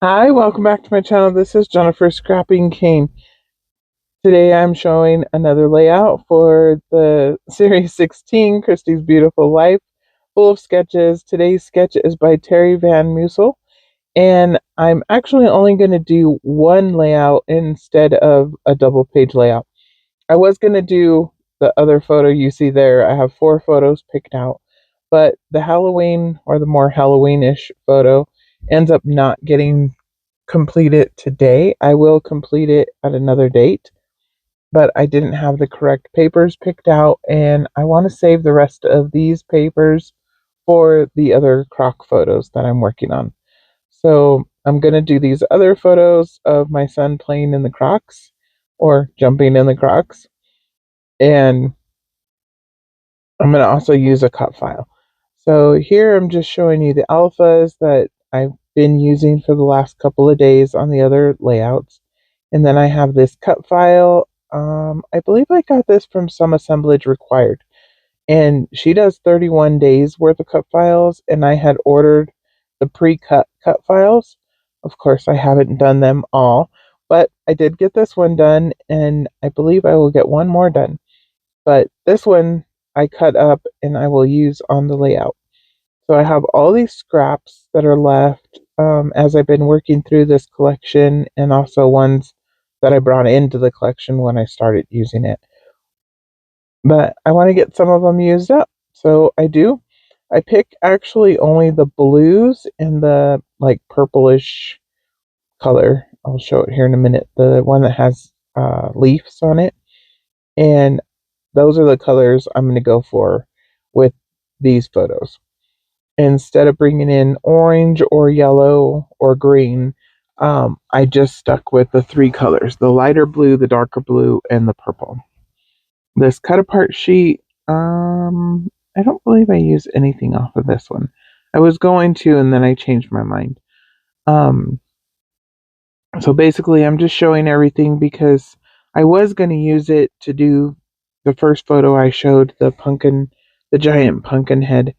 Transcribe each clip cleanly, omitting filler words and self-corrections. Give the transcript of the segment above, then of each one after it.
Hi, welcome back to my channel. This is Jennifer Scrapping Cane. Today I'm showing another layout for the Series 16, Christy's Beautiful Life, full of sketches. Today's sketch is by Tara Van Moorsel, and I'm actually only going to do one layout instead of a double page layout. I was going to do the other photo you see there. I have 4 photos picked out, but the Halloween or the more Halloween-ish photo ends up not getting complete it today. I will complete it at another date, but I didn't have the correct papers picked out, and I want to save the rest of these papers for the other Croc photos that I'm working on. So I'm going to do these other photos of my son playing in the Crocs or jumping in the Crocs, and I'm going to also use a cut file. So here I'm just showing you the alphas that I've been using for the last couple of days on the other layouts. And then I have this cut file. I believe I got this from Some Assemblage Required. And she does 31 days worth of cut files, and I had ordered the pre-cut cut files. Of course, I haven't done them all, but I did get this one done, and I believe I will get one more done. But this one I cut up and I will use on the layout. So I have all these scraps that are left as I've been working through this collection, and also ones that I brought into the collection when I started using it. But I want to get some of them used up. So I do. I pick actually only the blues and the like purplish color. I'll show it here in a minute. The one that has leaves on it. And those are the colors I'm going to go for with these photos. Instead of bringing in orange or yellow or green, I just stuck with the 3 colors, the lighter blue, the darker blue, and the purple. This cut apart sheet, I don't believe I used anything off of this one. I was going to, and then I changed my mind. Um, so basically I'm just showing everything because I was going to use it to do the first photo I showed, the giant pumpkin head.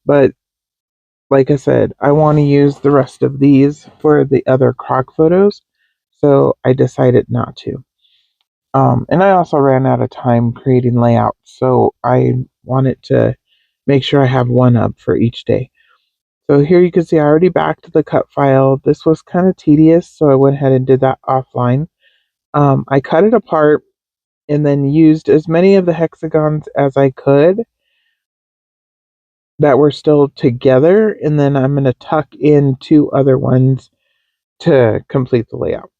But like I said, I want to use the rest of these for the other Croc photos, so I decided not to. And I also ran out of time creating layouts, so I wanted to make sure I have one up for each day. So here you can see I already backed the cut file. This was kind of tedious, so I went ahead and did that offline. I cut it apart and then used as many of the hexagons as I could that were still together, and then I'm going to tuck in 2 other ones to complete the layout.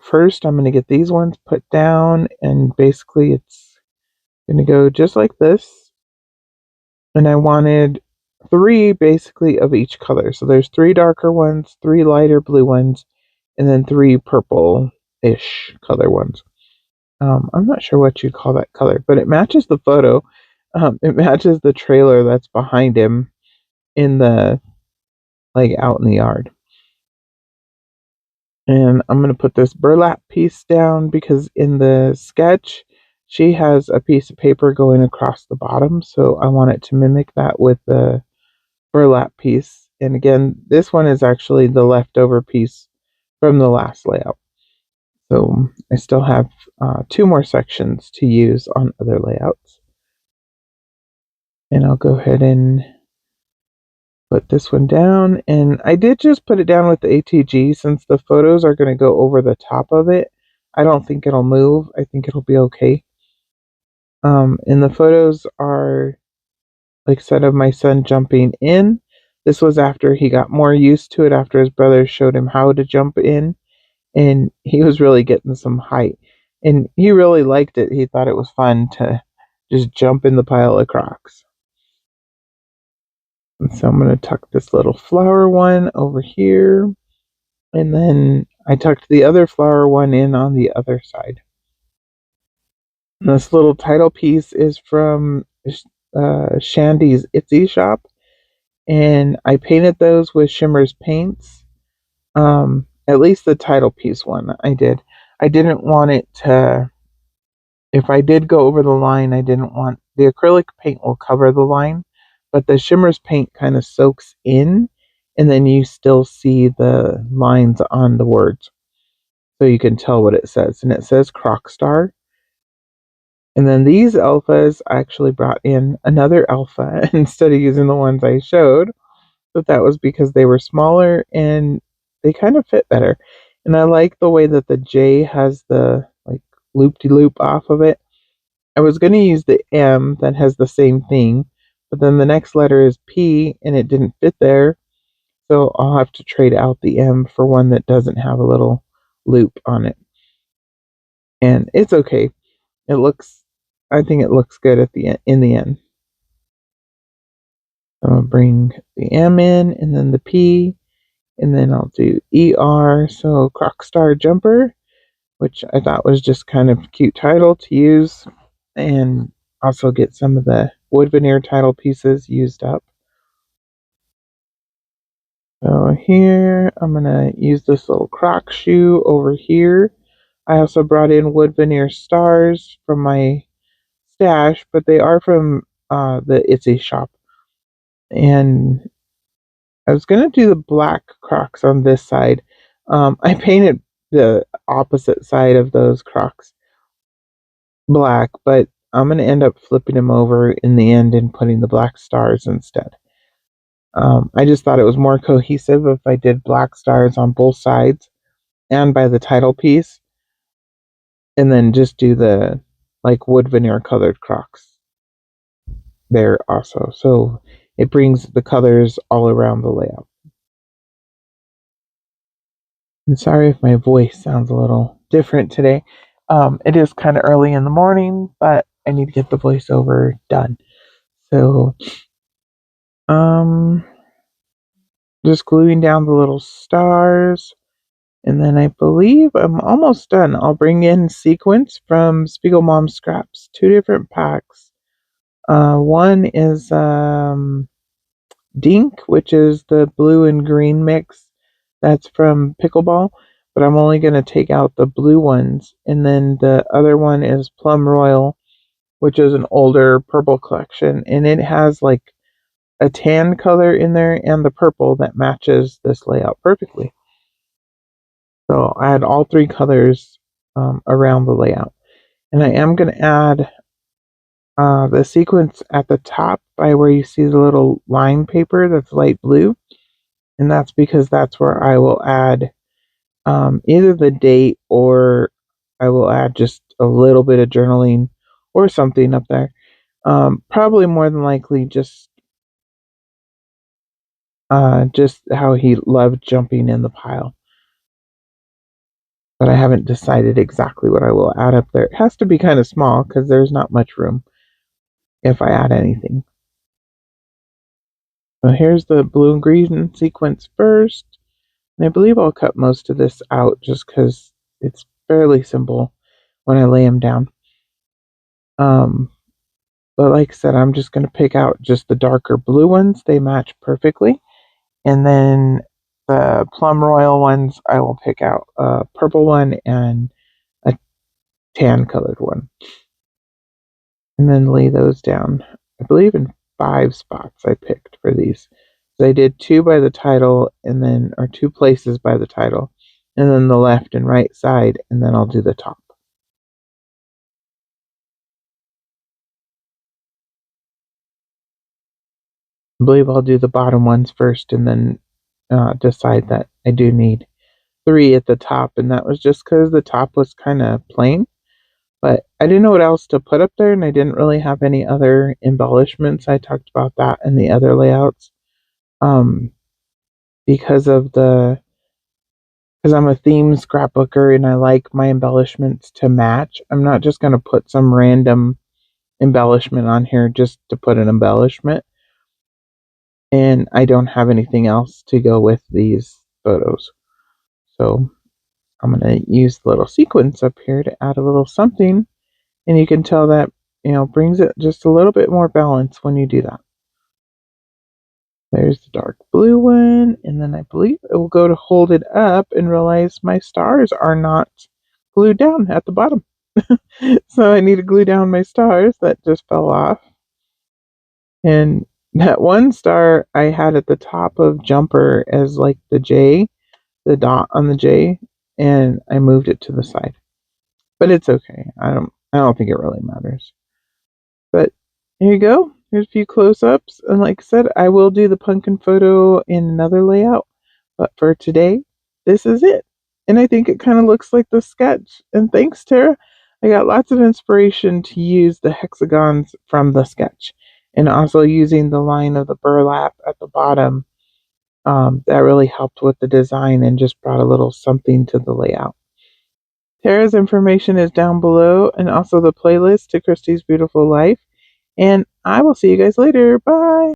First, I'm going to get these ones put down, and basically it's going to go just like this. And I wanted 3 basically of each color. So there's 3 darker ones, 3 lighter blue ones, and then 3 purple-ish color ones. I'm not sure what you call that color, but it matches the photo. It matches the trailer that's behind him in the, like, out in the yard. And I'm going to put this burlap piece down because in the sketch, she has a piece of paper going across the bottom. So I want it to mimic that with the burlap piece. And again, this one is actually the leftover piece from the last layout. So I still have 2 more sections to use on other layouts. And I'll go ahead and put this one down, and I did just put it down with the ATG since the photos are going to go over the top of it. I don't think it'll move. I think it'll be okay. And the photos are, like I said, of my son jumping in. This was after he got more used to it, after his brother showed him how to jump in, and he was really getting some height. And he really liked it. He thought it was fun to just jump in the pile of Crocs. And so I'm going to tuck this little flower one over here. And then I tucked the other flower one in on the other side. And this little title piece is from Shandy's Etsy shop. And I painted those with Shimmer's paints. At least the title piece one I did. I didn't want it to, if I did go over the line, I didn't want, the acrylic paint will cover the line, but the Shimmer's paint kind of soaks in and then you still see the lines on the words. So you can tell what it says. And it says Croc Star. And then these alphas, I actually brought in another alpha instead of using the ones I showed. But that was because they were smaller and they kind of fit better. And I like the way that the J has the like loop-de-loop off of it. I was going to use the M that has the same thing, but then the next letter is P and it didn't fit there. So I'll have to trade out the M for one that doesn't have a little loop on it. And it's okay. I think it looks good at the end, in the end. I'll bring the M in and then the P, and then I'll do ER, so Croc Star Jumper, which I thought was just kind of a cute title to use, and also get some of the wood veneer title pieces used up. So here, I'm going to use this little Croc shoe over here. I also brought in wood veneer stars from my stash, but they are from the Etsy shop. And I was going to do the black Crocs on this side. I painted the opposite side of those Crocs black, but I'm going to end up flipping them over in the end and putting the black stars instead. I just thought it was more cohesive if I did black stars on both sides and by the title piece, and then just do the like wood veneer colored Crocs there also. So it brings the colors all around the layout. I'm sorry if my voice sounds a little different today. It is kind of early in the morning, but I need to get the voiceover done. So, just gluing down the little stars. And then I believe I'm almost done. I'll bring in sequins from Spiegelmom Scraps, 2 different packs. One is Dink, which is the blue and green mix. That's from Pickleball, but I'm only going to take out the blue ones. And then the other one is Plum Royal, which is an older purple collection. And it has like a tan color in there and the purple that matches this layout perfectly. So I had all 3 colors around the layout. And I am going to add the sequence at the top by where you see the little line paper that's light blue. And that's because that's where I will add either the date or I will add just a little bit of journaling or something up there. Probably more than likely just how he loved jumping in the pile. But I haven't decided exactly what I will add up there. It has to be kind of small because there's not much room if I add anything. So here's the blue and green sequence first. And I believe I'll cut most of this out just because it's fairly simple when I lay them down. But like I said, I'm just going to pick out just the darker blue ones. They match perfectly. And then the plum royal ones, I will pick out a purple one and a tan colored one. And then lay those down, I believe in 5 spots I picked for these. So I did 2 by the title or 2 places by the title, and then the left and right side, and then I'll do the top. I believe I'll do the bottom ones first and then decide that I do need 3 at the top, and that was just because the top was kind of plain. But I didn't know what else to put up there, and I didn't really have any other embellishments. I talked about that in the other layouts. Because I'm a theme scrapbooker and I like my embellishments to match. I'm not just going to put some random embellishment on here just to put an embellishment. And I don't have anything else to go with these photos. So I'm going to use the little sequence up here to add a little something. And you can tell that, brings it just a little bit more balance when you do that. There's the dark blue one, and then I believe it will go to hold it up and realize my stars are not glued down at the bottom. So I need to glue down my stars that just fell off. And That one star I had at the top of jumper as like the J, the dot on the J, and I moved it to the side. But it's okay. I don't think it really matters. But here you go. Here's a few close-ups. And like I said, I will do the pumpkin photo in another layout. But for today, this is it. And I think it kind of looks like the sketch. And thanks, Tara. I got lots of inspiration to use the hexagons from the sketch. And also using the line of the burlap at the bottom. That really helped with the design and just brought a little something to the layout. Tara's information is down below and also the playlist to Christy's Beautiful Life. And I will see you guys later. Bye.